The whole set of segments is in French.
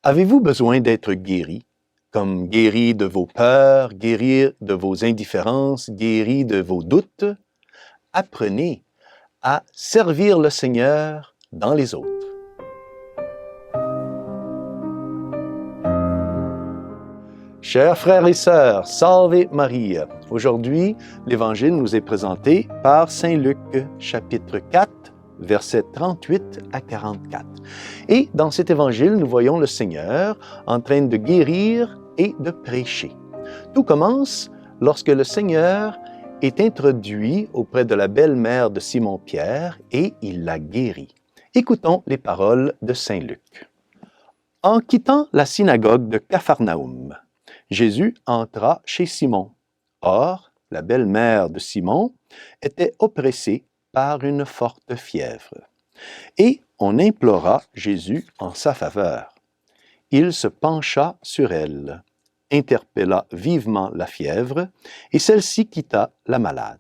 Avez-vous besoin d'être guéri, comme guéri de vos peurs, guéri de vos indifférences, guéri de vos doutes? Apprenez à servir le Seigneur dans les autres. Chers frères et sœurs, Salve Maria! Aujourd'hui, l'Évangile nous est présenté par Saint Luc, chapitre 4, versets 38 à 44. Et dans cet Évangile, nous voyons le Seigneur en train de guérir et de prêcher. Tout commence lorsque le Seigneur est introduit auprès de la belle-mère de Simon-Pierre et il la guérit. Écoutons les paroles de Saint Luc. En quittant la synagogue de Capharnaüm, Jésus entra chez Simon. Or, la belle-mère de Simon était oppressée par une forte fièvre. Et on implora Jésus en sa faveur. Il se pencha sur elle, interpella vivement la fièvre, et celle-ci quitta la malade.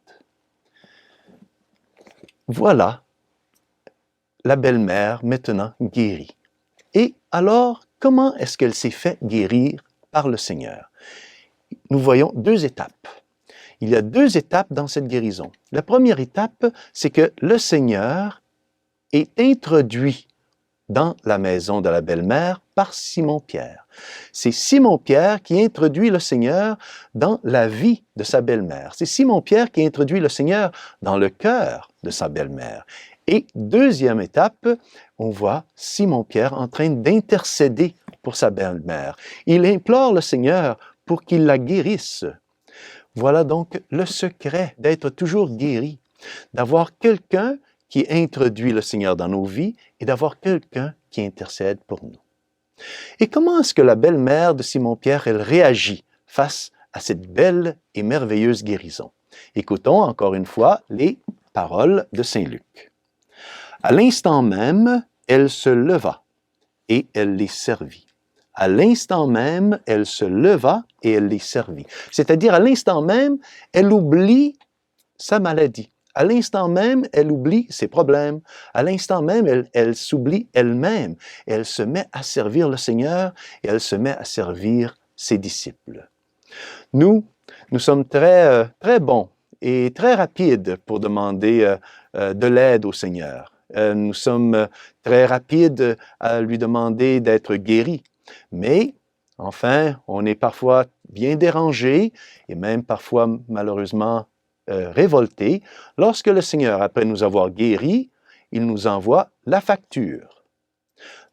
Voilà la belle-mère maintenant guérie. Et alors, comment est-ce qu'elle s'est fait guérir par le Seigneur? Nous voyons deux étapes. Il y a deux étapes dans cette guérison. La première étape, c'est que le Seigneur est introduit dans la maison de la belle-mère par Simon-Pierre. C'est Simon-Pierre qui introduit le Seigneur dans la vie de sa belle-mère. C'est Simon-Pierre qui introduit le Seigneur dans le cœur de sa belle-mère. Et deuxième étape, on voit Simon-Pierre en train d'intercéder pour sa belle-mère. Il implore le Seigneur pour qu'il la guérisse. Voilà donc le secret d'être toujours guéri, d'avoir quelqu'un qui introduit le Seigneur dans nos vies et d'avoir quelqu'un qui intercède pour nous. Et comment est-ce que la belle-mère de Simon-Pierre, elle réagit face à cette belle et merveilleuse guérison? Écoutons encore une fois les paroles de Saint Luc. À l'instant même, elle se leva et elle les servit. À l'instant même, elle se leva et elle les servit. C'est-à-dire, à l'instant même, elle oublie sa maladie. À l'instant même, elle oublie ses problèmes. À l'instant même, elle s'oublie elle-même. Elle se met à servir le Seigneur et elle se met à servir ses disciples. Nous sommes très bons et très rapides pour demander de l'aide au Seigneur. Nous sommes très rapides à lui demander d'être guéris. Mais, enfin, on est parfois bien dérangé et même parfois, malheureusement, révolté lorsque le Seigneur, après nous avoir guéris, il nous envoie la facture.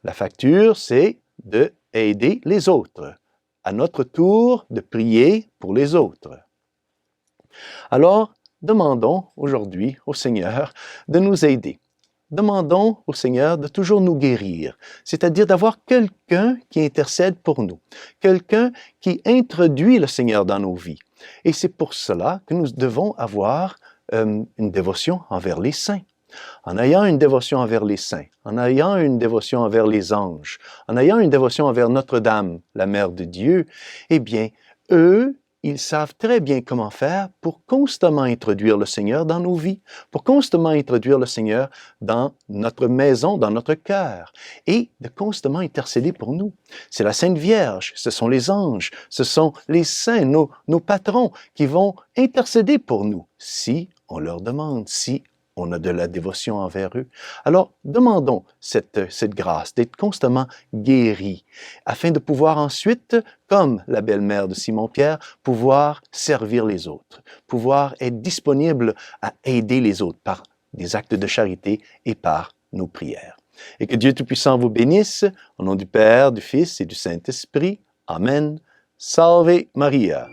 La facture, c'est d'aider les autres. À notre tour, de prier pour les autres. Alors, demandons aujourd'hui au Seigneur de nous aider. Demandons au Seigneur de toujours nous guérir, c'est-à-dire d'avoir quelqu'un qui intercède pour nous, quelqu'un qui introduit le Seigneur dans nos vies. Et c'est pour cela que nous devons avoir une dévotion envers les saints. En ayant une dévotion envers les saints, en ayant une dévotion envers les anges, en ayant une dévotion envers Notre-Dame, la Mère de Dieu, eh bien, eux, ils savent très bien comment faire pour constamment introduire le Seigneur dans nos vies, pour constamment introduire le Seigneur dans notre maison, dans notre cœur, et de constamment intercéder pour nous. C'est la Sainte Vierge, ce sont les anges, ce sont les saints, nos patrons, qui vont intercéder pour nous, si on leur demande, si on a de la dévotion envers eux. Alors, demandons cette grâce d'être constamment guéris, afin de pouvoir ensuite, comme la belle-mère de Simon-Pierre, pouvoir servir les autres, pouvoir être disponible à aider les autres par des actes de charité et par nos prières. Et que Dieu Tout-Puissant vous bénisse, au nom du Père, du Fils et du Saint-Esprit. Amen. Salve Maria.